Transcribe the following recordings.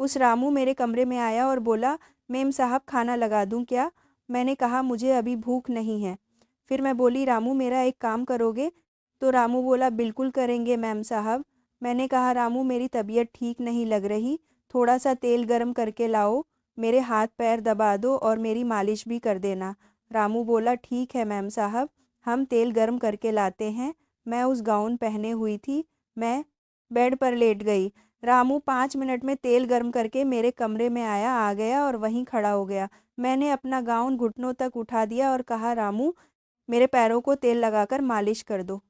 उस रामू मेरे कमरे में आया और बोला, मेम साहब खाना लगा दूं क्या? मैंने कहा मुझे अभी भूख नहीं है। फिर मैं बोली, रामू मेरा एक काम करोगे? तो रामू बोला, बिल्कुल करेंगे मैम साहब। मैंने कहा, रामू मेरी तबीयत ठीक नहीं लग रही, थोड़ा सा तेल गरम करके लाओ, मेरे हाथ पैर दबा दो और मेरी मालिश भी कर देना। रामू बोला, ठीक है मैम साहब, हम तेल गरम करके लाते हैं। मैं उस गाउन पहने हुई थी, मैं बेड पर लेट गई। रामू 5 मिनट में तेल गर्म करके मेरे कमरे में आ गया और वहीं खड़ा हो गया। मैंने अपना गाउन घुटनों तक उठा दिया और कहा, रामू मेरे पैरों को तेल लगाकर मालिश कर दो।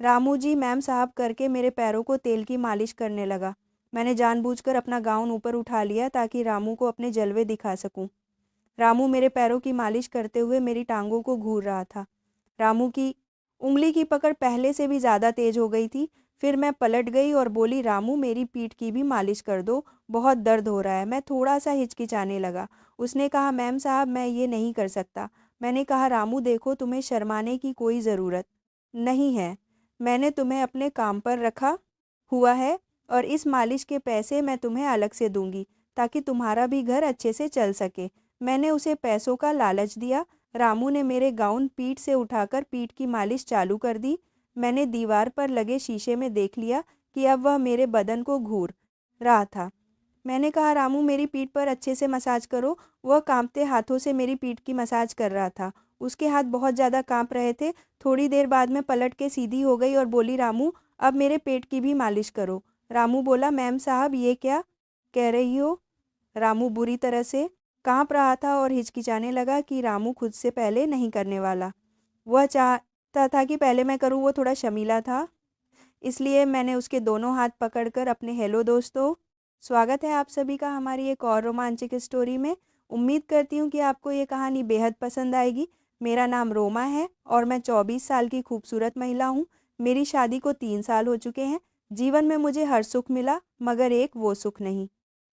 रामू जी मैम साहब करके मेरे पैरों को तेल की मालिश करने लगा। मैंने जानबूझकर अपना गाउन ऊपर उठा लिया ताकि रामू को अपने जलवे दिखा सकूं। रामू मेरे पैरों की मालिश करते हुए मेरी टांगों को घूर रहा था। रामू की उंगली की पकड़ पहले से भी ज़्यादा तेज हो गई थी। फिर मैं पलट गई और बोली, रामू मेरी पीठ की भी मालिश कर दो, बहुत दर्द हो रहा है। मैं थोड़ा सा हिचकिचाने लगा। उसने कहा, मैम साहब मैं ये नहीं कर सकता। मैंने कहा, रामू देखो तुम्हें शर्माने की कोई ज़रूरत नहीं है, मैंने तुम्हें अपने काम पर रखा हुआ है और इस मालिश के पैसे मैं तुम्हें अलग से दूंगी ताकि तुम्हारा भी घर अच्छे से चल सके। मैंने उसे पैसों का लालच दिया। रामू ने मेरे गाउन पीठ से उठाकर पीठ की मालिश चालू कर दी। मैंने दीवार पर लगे शीशे में देख लिया कि अब वह मेरे बदन को घूर रहा था। मैंने कहा, रामू मेरी पीठ पर अच्छे से मसाज करो। वह कांपते हाथों से मेरी पीठ की मसाज कर रहा था। उसके हाथ बहुत ज़्यादा कांप रहे थे। थोड़ी देर बाद में पलट के सीधी हो गई और बोली, रामू अब मेरे पेट की भी मालिश करो। रामू बोला, मैम साहब ये क्या कह रही हो? रामू बुरी तरह से कांप रहा था और हिचकिचाने लगा कि रामू खुद से पहले नहीं करने वाला। वह चाहता था कि पहले मैं करूं। वो थोड़ा शर्मीला था, इसलिए मैंने उसके दोनों हाथ पकड़कर अपने, हेलो दोस्तों, स्वागत है आप सभी का हमारी एक और रोमांचक स्टोरी में। उम्मीद करती हूँ कि आपको ये कहानी बेहद पसंद आएगी। मेरा नाम रोमा है और मैं 24 साल की खूबसूरत महिला हूँ। मेरी शादी को 3 साल हो चुके हैं। जीवन में मुझे हर सुख मिला, मगर एक वो सुख नहीं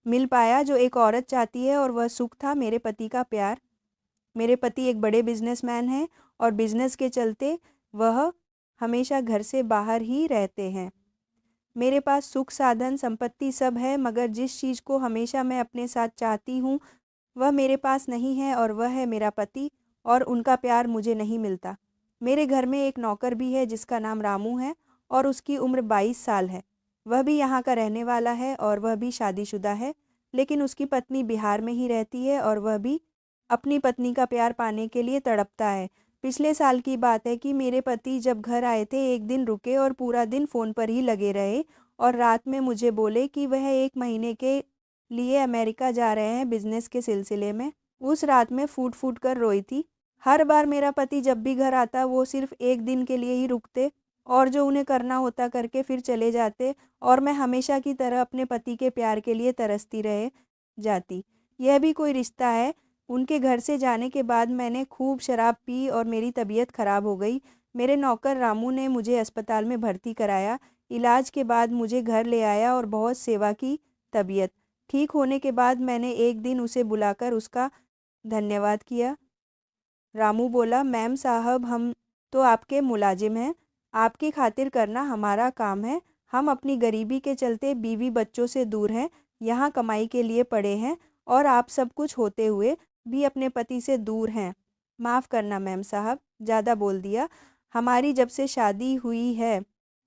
मिल पाया जो एक औरत चाहती है, और वह सुख था मेरे पति का प्यार। मेरे पति एक बड़े बिजनेसमैन हैं और बिजनेस के चलते वह हमेशा घर से बाहर ही रहते हैं। मेरे पास सुख साधन संपत्ति सब है, मगर जिस चीज़ को हमेशा मैं अपने साथ चाहती हूँ वह मेरे पास नहीं है, और वह है मेरा पति, और उनका प्यार मुझे नहीं मिलता। मेरे घर में एक नौकर भी है जिसका नाम रामू है और उसकी उम्र 22 साल है। वह भी यहाँ का रहने वाला है और वह भी शादीशुदा है, लेकिन उसकी पत्नी बिहार में ही रहती है और वह भी अपनी पत्नी का प्यार पाने के लिए तड़पता है। पिछले साल की बात है कि मेरे पति जब घर आए थे, एक दिन रुके और पूरा दिन फ़ोन पर ही लगे रहे और रात में मुझे बोले कि वह 1 महीने के लिए अमेरिका जा रहे हैं बिजनेस के सिलसिले में। उस रात में फूट फूट कर रोई थी। हर बार मेरा पति जब भी घर आता वो सिर्फ एक दिन के लिए ही रुकते और जो उन्हें करना होता करके फिर चले जाते, और मैं हमेशा की तरह अपने पति के प्यार के लिए तरसती रह जाती। यह भी कोई रिश्ता है? उनके घर से जाने के बाद मैंने खूब शराब पी और मेरी तबीयत खराब हो गई। मेरे नौकर रामू ने मुझे अस्पताल में भर्ती कराया। इलाज के बाद मुझे घर ले आया और बहुत सेवा की। तबीयत ठीक होने के बाद मैंने एक दिन उसे बुलाकर उसका धन्यवाद किया। रामू बोला, मैम साहब हम तो आपके मुलाजिम हैं, आपकी खातिर करना हमारा काम है। हम अपनी गरीबी के चलते बीवी बच्चों से दूर हैं, यहाँ कमाई के लिए पड़े हैं, और आप सब कुछ होते हुए भी अपने पति से दूर हैं। माफ़ करना मैम साहब, ज़्यादा बोल दिया। हमारी जब से शादी हुई है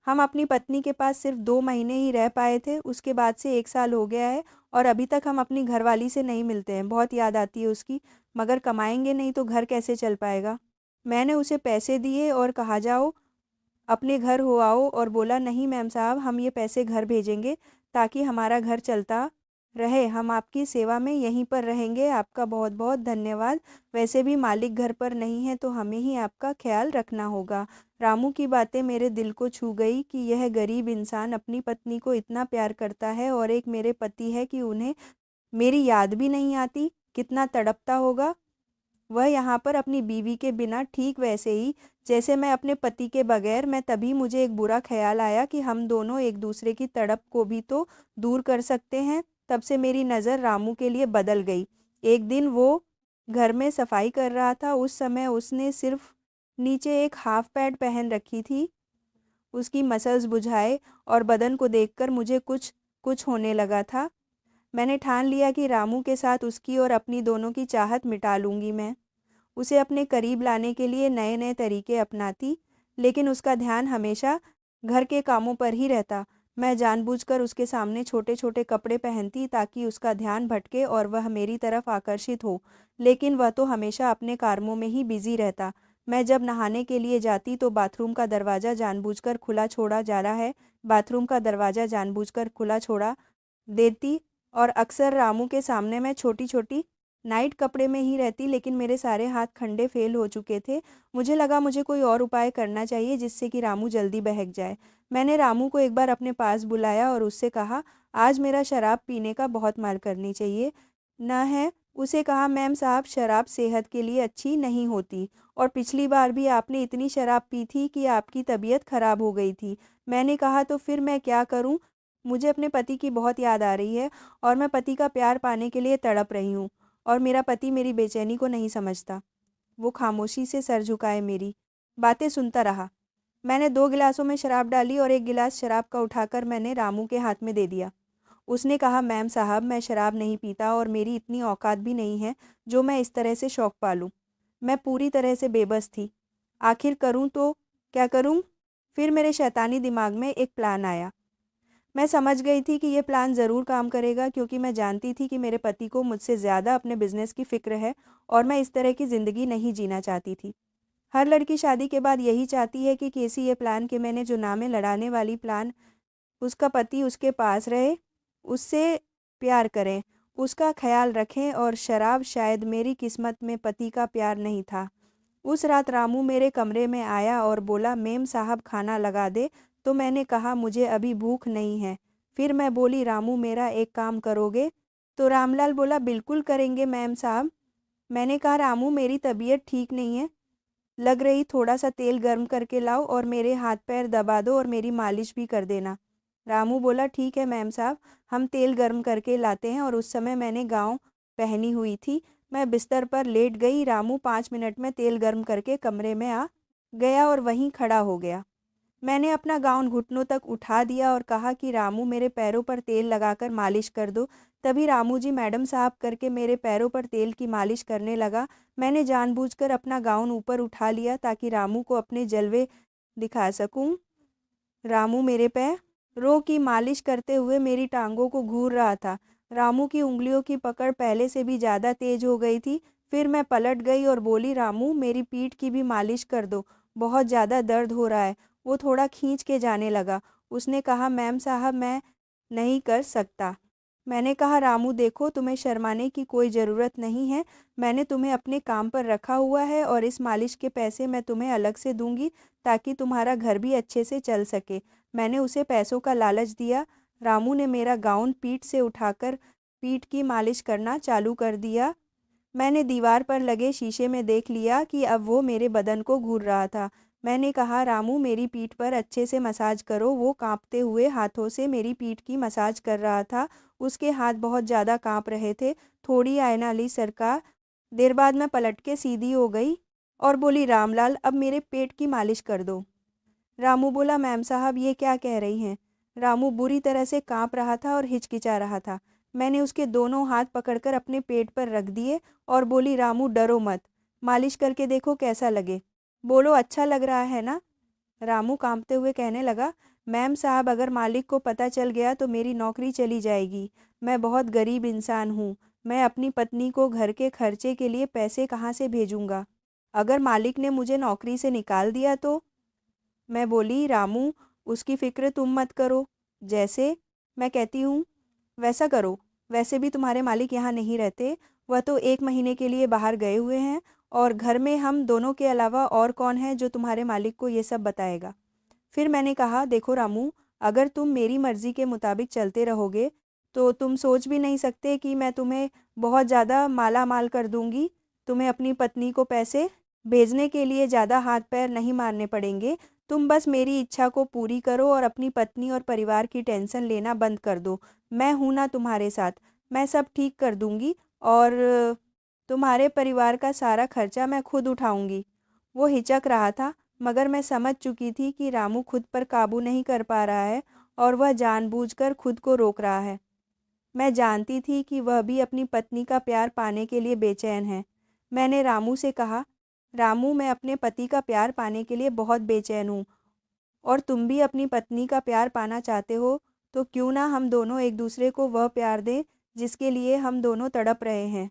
हम अपनी पत्नी के पास सिर्फ 2 महीने ही रह पाए थे, उसके बाद से 1 साल हो गया है और अभी तक हम अपनी घरवाली से नहीं मिलते हैं। बहुत याद आती है उसकी, मगर कमाएंगे नहीं तो घर कैसे चल पाएगा। मैंने उसे पैसे दिए और कहा, जाओ अपने घर हो आओ, और बोला, नहीं मैम साहब हम ये पैसे घर भेजेंगे ताकि हमारा घर चलता रहे। हम आपकी सेवा में यहीं पर रहेंगे। आपका बहुत बहुत धन्यवाद। वैसे भी मालिक घर पर नहीं है तो हमें ही आपका ख्याल रखना होगा। रामू की बातें मेरे दिल को छू गई कि यह गरीब इंसान अपनी पत्नी को इतना प्यार करता है और एक मेरे पति है कि उन्हें मेरी याद भी नहीं आती। कितना तड़पता होगा वह यहाँ पर अपनी बीवी के बिना, ठीक वैसे ही जैसे मैं अपने पति के बगैर। मैं तभी मुझे एक बुरा ख्याल आया कि हम दोनों एक दूसरे की तड़प को भी तो दूर कर सकते हैं। तब से मेरी नज़र रामू के लिए बदल गई। एक दिन वो घर में सफाई कर रहा था। उस समय उसने सिर्फ नीचे एक हाफ पैंट पहन रखी थी। उसकी मसल्स बुझाए और बदन को देखकर मुझे कुछ कुछ होने लगा था। मैंने ठान लिया कि रामू के साथ उसकी और अपनी दोनों की चाहत मिटा लूँगी मैं। उसे अपने करीब लाने के लिए नए-नए तरीके अपनाती, लेकिन उसका ध्यान हमेशा घर के कामों पर ही रहता। मैं जानबूझकर उसके सामने छोटे-छोटे कपड़े पहनती ताकि उसका ध्यान भटके और वह मेरी तरफ आकर्षित हो, लेकिन वह तो हमेशा अपने कामों में ही बिज़ी रहता। मैं जब नहाने के लिए जाती तो बाथरूम का दरवाज़ा जानबूझकर खुला छोड़ा जा रहा है, बाथरूम का दरवाज़ा जानबूझकर खुला छोड़ा देती और अक्सर रामू के सामने मैं छोटी-छोटी नाइट कपड़े में ही रहती, लेकिन मेरे सारे हाथ खंडे फेल हो चुके थे। मुझे लगा मुझे कोई और उपाय करना चाहिए जिससे कि रामू जल्दी बहक जाए। मैंने रामू को एक बार अपने पास बुलाया और उससे कहा, आज मेरा शराब पीने का बहुत मन करनी चाहिए न है। उसे कहा, मैम साहब शराब सेहत के लिए अच्छी नहीं होती और पिछली बार भी आपने इतनी शराब पी थी कि आपकी तबीयत खराब हो गई थी। मैंने कहा, तो फिर मैं क्या करूं? मुझे अपने पति की बहुत याद आ रही है और मैं पति का प्यार पाने के लिए तड़प रही हूँ और मेरा पति मेरी बेचैनी को नहीं समझता। वो खामोशी से सर झुकाए मेरी बातें सुनता रहा। मैंने 2 गिलासों में शराब डाली और 1 गिलास शराब का उठाकर मैंने रामू के हाथ में दे दिया। उसने कहा, मैम साहब मैं शराब नहीं पीता और मेरी इतनी औकात भी नहीं है जो मैं इस तरह से शौक पालूँ। मैं पूरी तरह से बेबस थी। आखिर करूँ तो क्या करूँ? फिर मेरे शैतानी दिमाग में एक प्लान आया। मैं समझ गई थी कि ये प्लान ज़रूर काम करेगा क्योंकि मैं जानती थी कि मेरे पति को मुझसे ज़्यादा अपने बिज़नेस की फ़िक्र है और मैं इस तरह की ज़िंदगी नहीं जीना चाहती थी। हर लड़की शादी के बाद यही चाहती है कि कैसी ये प्लान कि मैंने जो नामे लड़ाने वाली प्लान उसका पति उसके पास रहे, उससे प्यार करें, उसका ख़्याल रखें और शराब शायद मेरी किस्मत में पति का प्यार नहीं था। उस रात रामू मेरे कमरे में आया और बोला, मेम साहब खाना लगा दे। तो मैंने कहा, मुझे अभी भूख नहीं है। फिर मैं बोली, रामू मेरा एक काम करोगे? तो रामलाल बोला, बिल्कुल करेंगे मैम साहब। मैंने कहा, रामू मेरी तबीयत ठीक नहीं है लग रही, थोड़ा सा तेल गर्म करके लाओ और मेरे हाथ पैर दबा दो और मेरी मालिश भी कर देना। रामू बोला, ठीक है मैम साहब, हम तेल गर्म करके लाते हैं। और उस समय मैंने गाउन पहनी हुई थी। मैं बिस्तर पर लेट गई। रामू 5 मिनट में तेल गर्म करके कमरे में आ गया और वहीं खड़ा हो गया। मैंने अपना गाउन घुटनों तक उठा दिया और कहा कि रामू मेरे पैरों पर तेल लगाकर मालिश कर दो। तभी रामू जी मैडम साहब करके मेरे पैरों पर तेल की मालिश करने लगा। मैंने जानबूझकर अपना गाउन ऊपर उठा लिया ताकि रामू को अपने जलवे दिखा सकूं। रामू मेरे पैरों की मालिश करते हुए मेरी टांगों को घूर रहा था। रामू की उंगलियों की पकड़ पहले से भी ज़्यादा तेज हो गई थी। फिर मैं पलट गई और बोली, रामू मेरी पीठ की भी मालिश कर दो, बहुत ज़्यादा दर्द हो रहा है। वो थोड़ा खींच के जाने लगा। उसने कहा, मैम साहब मैं नहीं कर सकता। मैंने कहा, रामू देखो तुम्हें शर्माने की कोई ज़रूरत नहीं है। मैंने तुम्हें अपने काम पर रखा हुआ है और इस मालिश के पैसे मैं तुम्हें अलग से दूंगी ताकि तुम्हारा घर भी अच्छे से चल सके। मैंने उसे पैसों का लालच दिया। रामू ने मेरा गाउन पीठ से उठाकर पीठ की मालिश करना चालू कर दिया। मैंने दीवार पर लगे शीशे में देख लिया कि अब वो मेरे बदन को घूर रहा था। मैंने कहा, रामू मेरी पीठ पर अच्छे से मसाज करो। वो कांपते हुए हाथों से मेरी पीठ की मसाज कर रहा था। उसके हाथ बहुत ज़्यादा कांप रहे थे। थोड़ी आयना ली सरका। देर बाद मैं पलट के सीधी हो गई और बोली, रामलाल अब मेरे पेट की मालिश कर दो। रामू बोला, मैम साहब ये क्या कह रही हैं? रामू बुरी तरह से कांप रहा था और हिचकिचा रहा था। मैंने उसके दोनों हाथ पकड़कर अपने पेट पर रख दिए और बोली, रामू डरो मत, मालिश करके देखो कैसा लगे। बोलो अच्छा लग रहा है ना? रामू कांपते हुए कहने लगा, मैम साहब अगर मालिक को पता चल गया तो मेरी नौकरी चली जाएगी। मैं बहुत गरीब इंसान हूँ। मैं अपनी पत्नी को घर के खर्चे के लिए पैसे कहाँ से भेजूंगा? अगर मालिक ने मुझे नौकरी से निकाल दिया तो? मैं बोली, रामू उसकी फ़िक्र तुम मत करो। जैसे मैं कहती हूँ वैसा करो। वैसे भी तुम्हारे मालिक यहाँ नहीं रहते। वह तो 1 महीने के लिए बाहर गए हुए हैं और घर में हम दोनों के अलावा और कौन है जो तुम्हारे मालिक को ये सब बताएगा? फिर मैंने कहा, देखो रामू, अगर तुम मेरी मर्ज़ी के मुताबिक चलते रहोगे तो तुम सोच भी नहीं सकते कि मैं तुम्हें बहुत ज़्यादा माला-माल कर दूँगी। तुम्हें अपनी पत्नी को पैसे भेजने के लिए ज़्यादा हाथ-पैर नहीं मारने पड़ेंगे। तुम बस मेरी इच्छा को पूरी करो और अपनी पत्नी और परिवार की टेंशन लेना बंद कर दो। मैं हूँ ना तुम्हारे साथ, मैं सब ठीक कर दूँगी और तुम्हारे परिवार का सारा खर्चा मैं खुद उठाऊँगी। वो हिचक रहा था, मगर मैं समझ चुकी थी कि रामू खुद पर काबू नहीं कर पा रहा है और वह जानबूझकर खुद को रोक रहा है। मैं जानती थी कि वह भी अपनी पत्नी का प्यार पाने के लिए बेचैन है। मैंने रामू से कहा, रामू, मैं अपने पति का प्यार पाने के लिए बहुत बेचैन हूँ और तुम भी अपनी पत्नी का प्यार पाना चाहते हो, तो क्यों ना हम दोनों एक दूसरे को वह प्यार दें जिसके लिए हम दोनों तड़प रहे हैं।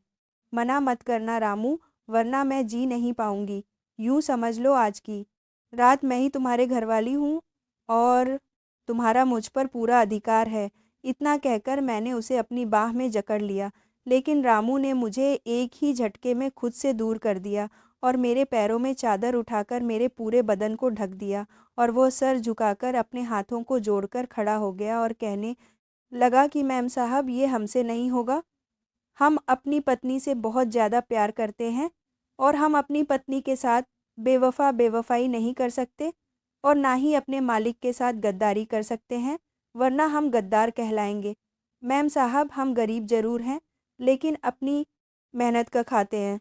मना मत करना रामू, वरना मैं जी नहीं पाऊंगी। यूँ समझ लो आज की रात मैं ही तुम्हारे घरवाली हूँ और तुम्हारा मुझ पर पूरा अधिकार है। इतना कहकर मैंने उसे अपनी बाह में जकड़ लिया, लेकिन रामू ने मुझे एक ही झटके में खुद से दूर कर दिया और मेरे पैरों में चादर उठाकर मेरे पूरे बदन को ढक दिया और वो सर झुकाकर अपने हाथों को जोड़कर खड़ा हो गया और कहने लगा कि मैम साहब, ये हमसे नहीं होगा। हम अपनी पत्नी से बहुत ज़्यादा प्यार करते हैं और हम अपनी पत्नी के साथ बेवफ़ाई नहीं कर सकते और ना ही अपने मालिक के साथ गद्दारी कर सकते हैं, वरना हम गद्दार कहलाएंगे। मैम साहब, हम गरीब ज़रूर हैं, लेकिन अपनी मेहनत का खाते हैं।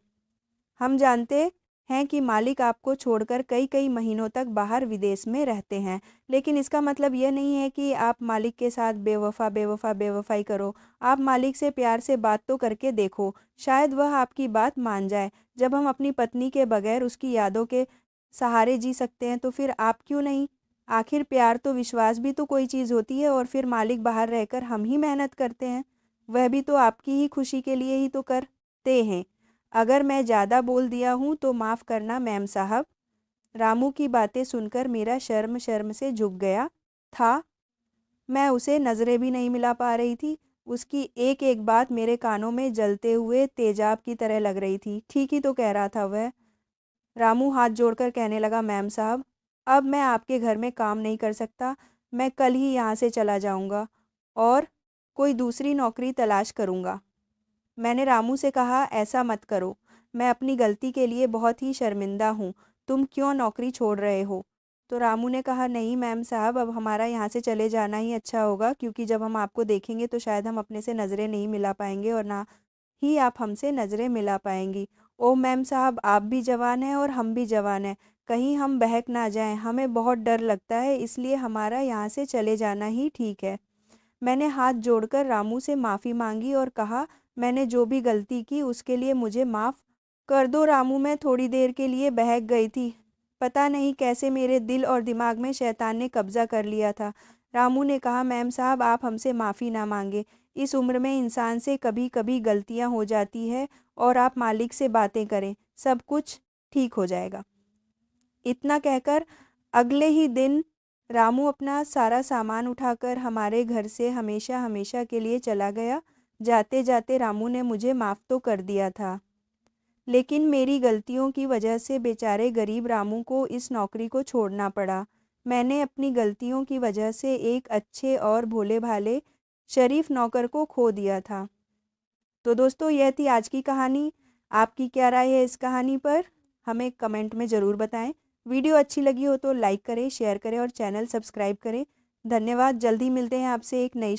हम जानते हैं कि मालिक आपको छोड़कर कई-कई महीनों तक बाहर विदेश में रहते हैं, लेकिन इसका मतलब यह नहीं है कि आप मालिक के साथ बेवफ़ाई करो। आप मालिक से प्यार से बात तो करके देखो, शायद वह आपकी बात मान जाए। जब हम अपनी पत्नी के बगैर उसकी यादों के सहारे जी सकते हैं, तो फिर आप क्यों नहीं? आखिर प्यार तो विश्वास भी तो कोई चीज़ होती है और फिर मालिक बाहर रहकर हम ही मेहनत करते हैं, वह भी तो आपकी ही खुशी के लिए ही तो करते हैं। अगर मैं ज़्यादा बोल दिया हूँ तो माफ़ करना मैम साहब। रामू की बातें सुनकर मेरा शर्म शर्म से झुक गया था। मैं उसे नज़रें भी नहीं मिला पा रही थी। उसकी एक-एक बात मेरे कानों में जलते हुए तेजाब की तरह लग रही थी। ठीक ही तो कह रहा था वह। रामू हाथ जोड़कर कहने लगा, मैम साहब, अब मैं आपके घर में काम नहीं कर सकता। मैं कल ही यहाँ से चला जाऊँगा और कोई दूसरी नौकरी तलाश करूँगा। मैंने रामू से कहा, ऐसा मत करो। मैं अपनी गलती के लिए बहुत ही शर्मिंदा हूँ। तुम क्यों नौकरी छोड़ रहे हो? तो रामू ने कहा, नहीं मैम साहब, अब हमारा यहाँ से चले जाना ही अच्छा होगा, क्योंकि जब हम आपको देखेंगे तो शायद हम अपने से नज़रें नहीं मिला पाएंगे और ना ही आप हमसे नज़रें मिला पाएंगी। ओह मैम साहब, आप भी जवान हैं और हम भी जवान हैं। कहीं हम बहक ना जाएं, हमें बहुत डर लगता है, इसलिए हमारा यहाँ से चले जाना ही ठीक है। मैंने हाथ जोड़कर रामू से माफ़ी मांगी और कहा, मैंने जो भी गलती की उसके लिए मुझे माफ़ कर दो रामू। मैं थोड़ी देर के लिए बहक गई थी। पता नहीं कैसे मेरे दिल और दिमाग में शैतान ने कब्ज़ा कर लिया था। रामू ने कहा, मैम साहब, आप हमसे माफ़ी ना मांगे। इस उम्र में इंसान से कभी-कभी गलतियाँ हो जाती है और आप मालिक से बातें करें, सब कुछ ठीक हो जाएगा। इतना कहकर अगले ही दिन रामू अपना सारा सामान उठाकर हमारे घर से हमेशा हमेशा के लिए चला गया। जाते जाते रामू ने मुझे माफ़ तो कर दिया था, लेकिन मेरी गलतियों की वजह से बेचारे गरीब रामू को इस नौकरी को छोड़ना पड़ा। मैंने अपनी गलतियों की वजह से एक अच्छे और भोले-भाले शरीफ नौकर को खो दिया था। तो दोस्तों, यह थी आज की कहानी। आपकी क्या राय है इस कहानी पर? हमें कमेंट में ज़रूर बताएं। वीडियो अच्छी लगी हो तो लाइक करें, शेयर करें और चैनल सब्सक्राइब करें। धन्यवाद। जल्दी मिलते हैं आपसे एक नई